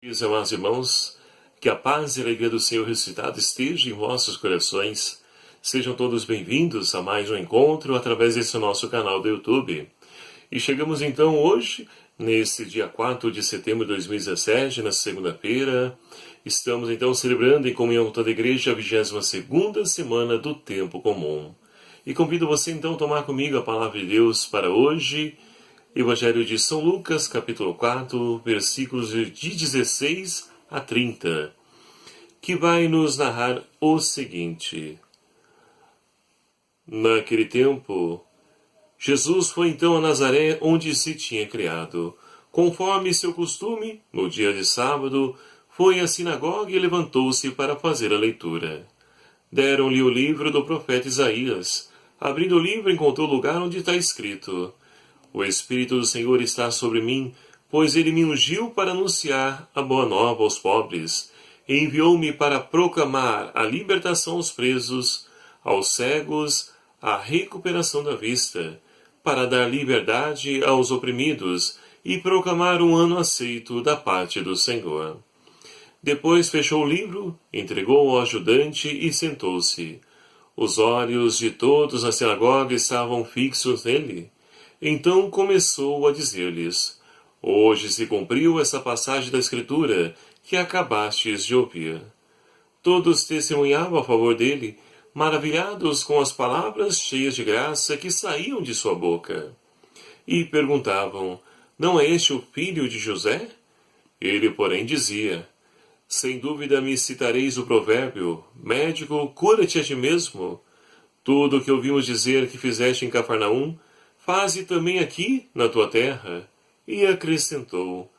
Meus amados irmãos, que a paz e a alegria do Senhor ressuscitado esteja em vossos corações. Sejam todos bem-vindos a mais um encontro através desse nosso canal do YouTube. E chegamos então hoje, nesse dia 4 de setembro de 2017, na segunda-feira. Estamos então celebrando em comunhão com toda a igreja a 22ª semana do Tempo Comum. E convido você então a tomar comigo a palavra de Deus para hoje, Evangelho de São Lucas, capítulo 4, versículos de 16 a 30, que vai nos narrar o seguinte. Naquele tempo, Jesus foi então a Nazaré, onde se tinha criado. Conforme seu costume, no dia de sábado, foi à sinagoga e levantou-se para fazer a leitura. Deram-lhe o livro do profeta Isaías. Abrindo o livro, encontrou o lugar onde está escrito: O Espírito do Senhor está sobre mim, pois ele me ungiu para anunciar a boa nova aos pobres, e enviou-me para proclamar a libertação aos presos, aos cegos, a recuperação da vista, para dar liberdade aos oprimidos e proclamar um ano aceito da parte do Senhor. Depois fechou o livro, entregou ao ajudante e sentou-se. Os olhos de todos na sinagoga estavam fixos nele. Então começou a dizer-lhes: Hoje se cumpriu essa passagem da Escritura que acabastes de ouvir. Todos testemunhavam a favor dele, maravilhados com as palavras cheias de graça que saíam de sua boca. E perguntavam: Não é este o filho de José? Ele, porém, dizia: Sem dúvida me citareis o provérbio: Médico, cura-te a ti mesmo. Tudo o que ouvimos dizer que fizeste em Cafarnaum, faze também aqui, na tua terra. E acrescentou: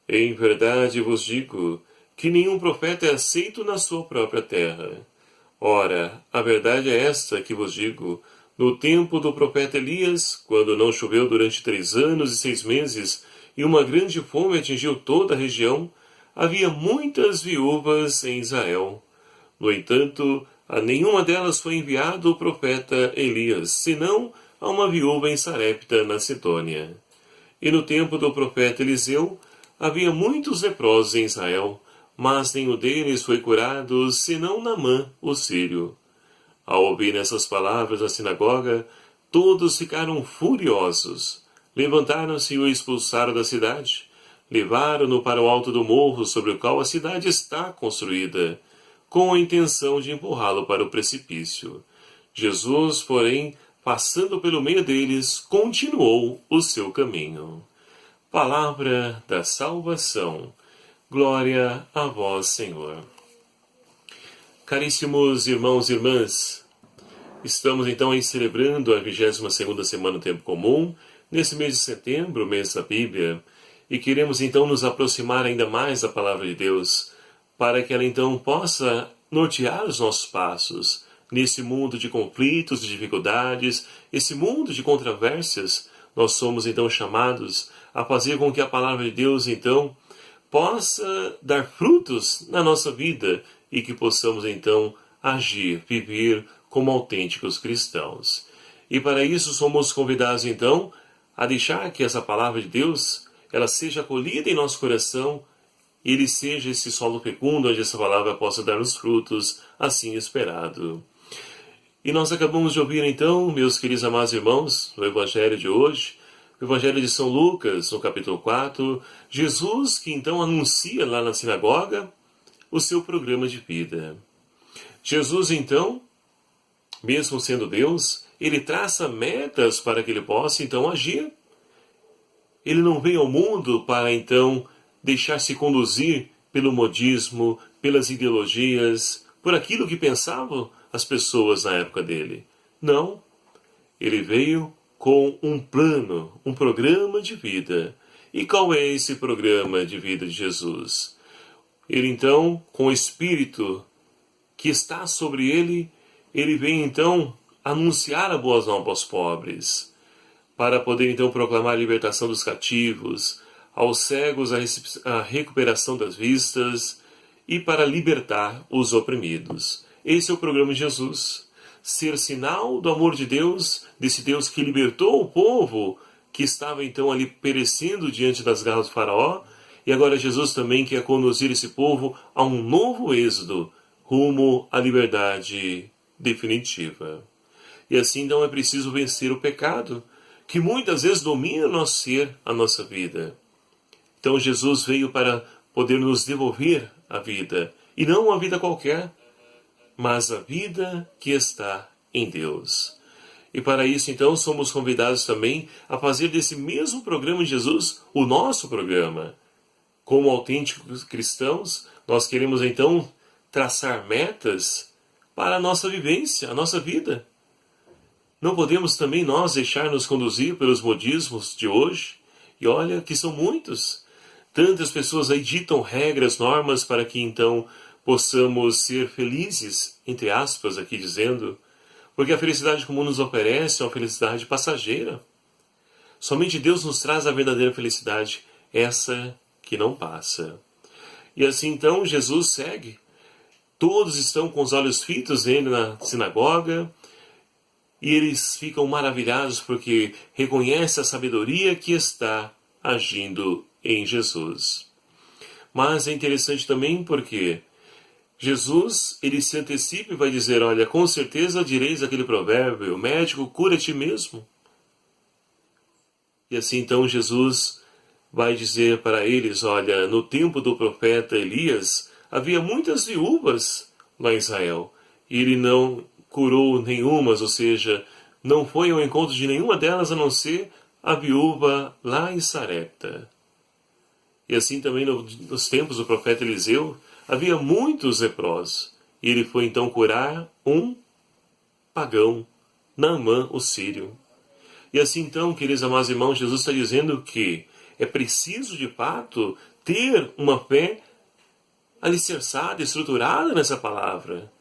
Em verdade vos digo que nenhum profeta é aceito na sua própria terra. Ora, a verdade é esta que vos digo: no tempo do profeta Elias, quando não choveu durante 3 anos e 6 meses, e uma grande fome atingiu toda a região, havia muitas viúvas em Israel. No entanto, a nenhuma delas foi enviado o profeta Elias, senão a uma viúva em Sarepta, na Sidônia. E no tempo do profeta Eliseu, havia muitos leprosos em Israel, mas nenhum deles foi curado, senão Naamã, o sírio. Ao ouvir essas palavras na sinagoga, todos ficaram furiosos. Levantaram-se e o expulsaram da cidade. Levaram-no para o alto do morro sobre o qual a cidade está construída, com a intenção de empurrá-lo para o precipício. Jesus, porém, passando pelo meio deles, continuou o seu caminho. Palavra da salvação. Glória a vós, Senhor. Caríssimos irmãos e irmãs, estamos então aí celebrando a 22ª semana do Tempo Comum, nesse mês de setembro, mês da Bíblia, e queremos então nos aproximar ainda mais da Palavra de Deus, para que ela então possa nortear os nossos passos, nesse mundo de conflitos, de dificuldades, esse mundo de controvérsias. Nós somos então chamados a fazer com que a Palavra de Deus então possa dar frutos na nossa vida e que possamos então agir, viver como autênticos cristãos. E para isso somos convidados então a deixar que essa Palavra de Deus ela seja acolhida em nosso coração e ele seja esse solo fecundo onde essa palavra possa dar os frutos assim esperado. E nós acabamos de ouvir então, meus queridos amados irmãos, no Evangelho de hoje, o Evangelho de São Lucas, no capítulo 4, Jesus que então anuncia lá na sinagoga o seu programa de vida. Jesus então, mesmo sendo Deus, ele traça metas para que ele possa então agir. Ele não veio ao mundo para então deixar-se conduzir pelo modismo, pelas ideologias, por aquilo que pensavam as pessoas na época dele. Não. Ele veio com um plano, um programa de vida. E qual é esse programa de vida de Jesus? Ele então, com o Espírito que está sobre ele, ele vem então anunciar a boa nova aos pobres, para poder então proclamar a libertação dos cativos, aos cegos a recuperação das vistas e para libertar os oprimidos. Esse é o programa de Jesus. Ser sinal do amor de Deus, desse Deus que libertou o povo que estava então ali perecendo diante das garras do faraó, E agora Jesus também quer conduzir esse povo a um novo êxodo, rumo à liberdade definitiva. E assim então é preciso vencer o pecado, que muitas vezes domina o nosso ser, a nossa vida. Então Jesus veio para poder nos devolver a vida, e não uma vida qualquer, mas a vida que está em Deus. E para isso, então, somos convidados também a fazer desse mesmo programa de Jesus o nosso programa. Como autênticos cristãos, nós queremos, então, traçar metas para a nossa vivência, a nossa vida. Não podemos também nós deixar-nos conduzir pelos modismos de hoje. E olha que são muitos. Tantas pessoas aí ditam regras, normas para que, então, possamos ser felizes, entre aspas, aqui dizendo, porque a felicidade comum nos oferece é uma felicidade passageira. Somente Deus nos traz a verdadeira felicidade, essa que não passa. E assim então Jesus segue. Todos estão com os olhos fitos nele na sinagoga, e eles ficam maravilhados porque reconhecem a sabedoria que está agindo em Jesus. Mas é interessante também porque Jesus, ele se antecipa e vai dizer, olha, com certeza direis aquele provérbio, médico, cura a ti mesmo. E assim então Jesus vai dizer para eles, olha, no tempo do profeta Elias, havia muitas viúvas lá em Israel, e ele não curou nenhumas, ou seja, não foi ao encontro de nenhuma delas, a não ser a viúva lá em Sarepta. E assim também nos tempos do profeta Eliseu, havia muitos leprosos, e ele foi então curar um pagão, Naamã, o sírio. E assim então, queridos amados irmãos, Jesus está dizendo que é preciso de fato ter uma fé alicerçada, estruturada nessa palavra.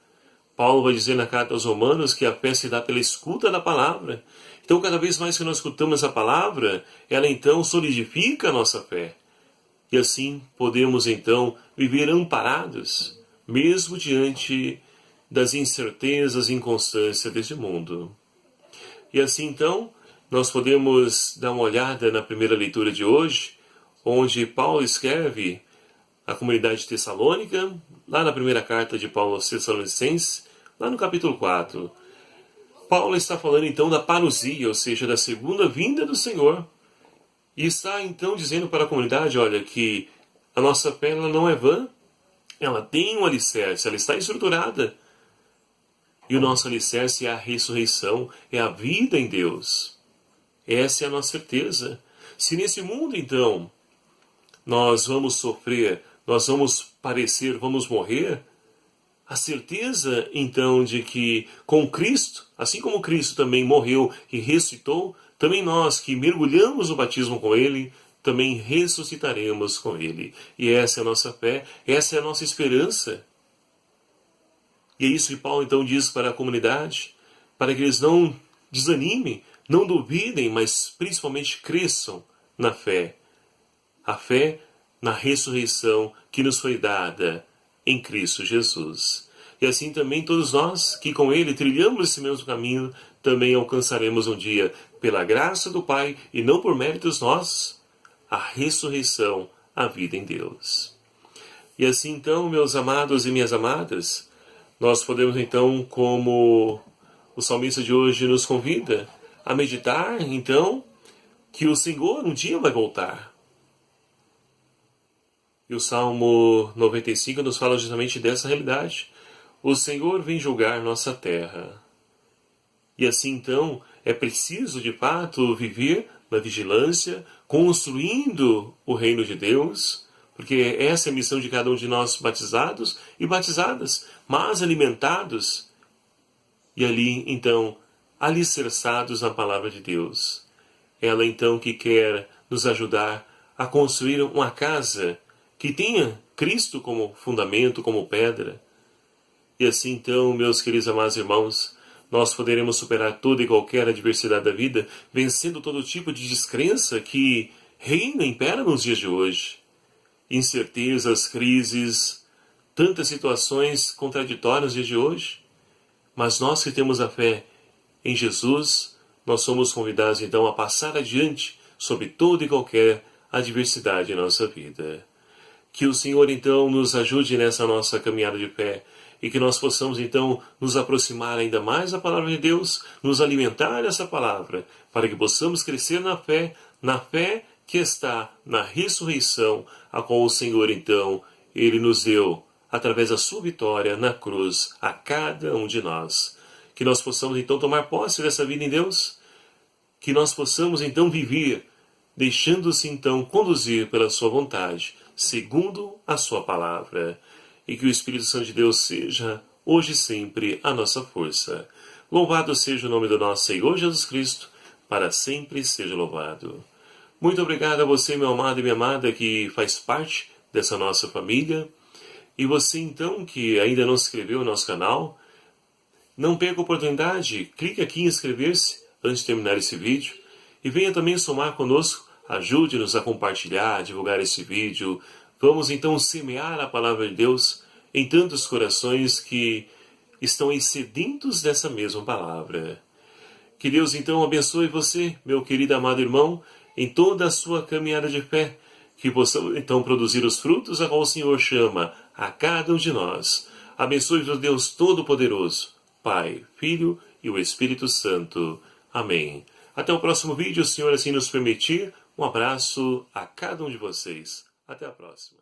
Paulo vai dizer na carta aos Romanos que a fé se dá pela escuta da palavra. Então, cada vez mais que nós escutamos essa palavra, ela então solidifica a nossa fé. E assim podemos então viver amparados, mesmo diante das incertezas e inconstâncias deste mundo. E assim então, nós podemos dar uma olhada na primeira leitura de hoje, onde Paulo escreve à comunidade tessalônica, lá na primeira carta de Paulo aos Tessalonicenses, lá no capítulo 4. Paulo está falando então da parousia, ou seja, da segunda vinda do Senhor. E está então dizendo para a comunidade, olha, que a nossa fé ela não é vã, ela tem um alicerce, ela está estruturada. E o nosso alicerce é a ressurreição, é a vida em Deus. Essa é a nossa certeza. Se nesse mundo, então, nós vamos sofrer, nós vamos padecer, vamos morrer, a certeza, então, de que com Cristo, assim como Cristo também morreu e ressuscitou, também nós que mergulhamos no batismo com Ele, também ressuscitaremos com Ele. E essa é a nossa fé, essa é a nossa esperança. E é isso que Paulo então diz para a comunidade, para que eles não desanimem, não duvidem, mas principalmente cresçam na fé. A fé na ressurreição que nos foi dada em Cristo Jesus. E assim também todos nós que com Ele trilhamos esse mesmo caminho, também alcançaremos um dia, pela graça do Pai e não por méritos nossos, a ressurreição, a vida em Deus. E assim então, meus amados e minhas amadas, nós podemos então, como o salmista de hoje nos convida, a meditar então que o Senhor um dia vai voltar. E o Salmo 95 nos fala justamente dessa realidade. O Senhor vem julgar nossa terra. E assim então é preciso de fato viver na vigilância, construindo o reino de Deus, porque essa é a missão de cada um de nós batizados e batizadas, mas alimentados e ali então alicerçados na palavra de Deus. Ela então que quer nos ajudar a construir uma casa que tenha Cristo como fundamento, como pedra. E assim então, meus queridos amados irmãos, nós poderemos superar toda e qualquer adversidade da vida, vencendo todo tipo de descrença que reina, impera nos dias de hoje. Incertezas, crises, tantas situações contraditórias nos dias de hoje. Mas nós que temos a fé em Jesus, nós somos convidados então a passar adiante sobre toda e qualquer adversidade em nossa vida. Que o Senhor, então, nos ajude nessa nossa caminhada de fé e que nós possamos, então, nos aproximar ainda mais da palavra de Deus, nos alimentar dessa palavra, para que possamos crescer na fé que está na ressurreição, a qual o Senhor, então, Ele nos deu, através da sua vitória na cruz, a cada um de nós. Que nós possamos, então, tomar posse dessa vida em Deus, que nós possamos, então, viver, deixando-se, então, conduzir pela sua vontade, segundo a sua palavra. E que o Espírito Santo de Deus seja, hoje e sempre, a nossa força. Louvado seja o nome do nosso Senhor Jesus Cristo, para sempre seja louvado. Muito obrigado a você, meu amado e minha amada, que faz parte dessa nossa família. E você, então, que ainda não se inscreveu no nosso canal, não perca a oportunidade, clique aqui em inscrever-se antes de terminar esse vídeo. E venha também somar conosco, ajude-nos a compartilhar, a divulgar esse vídeo. Vamos então semear a palavra de Deus em tantos corações que estão aí sedentos dessa mesma palavra. Que Deus então abençoe você, meu querido amado irmão, em toda a sua caminhada de fé. Que possamos então produzir os frutos a qual o Senhor chama a cada um de nós. Abençoe-vos Deus Todo-Poderoso, Pai, Filho e o Espírito Santo. Amém. Até o próximo vídeo, o Senhor assim nos permitir. Um abraço a cada um de vocês. Até a próxima.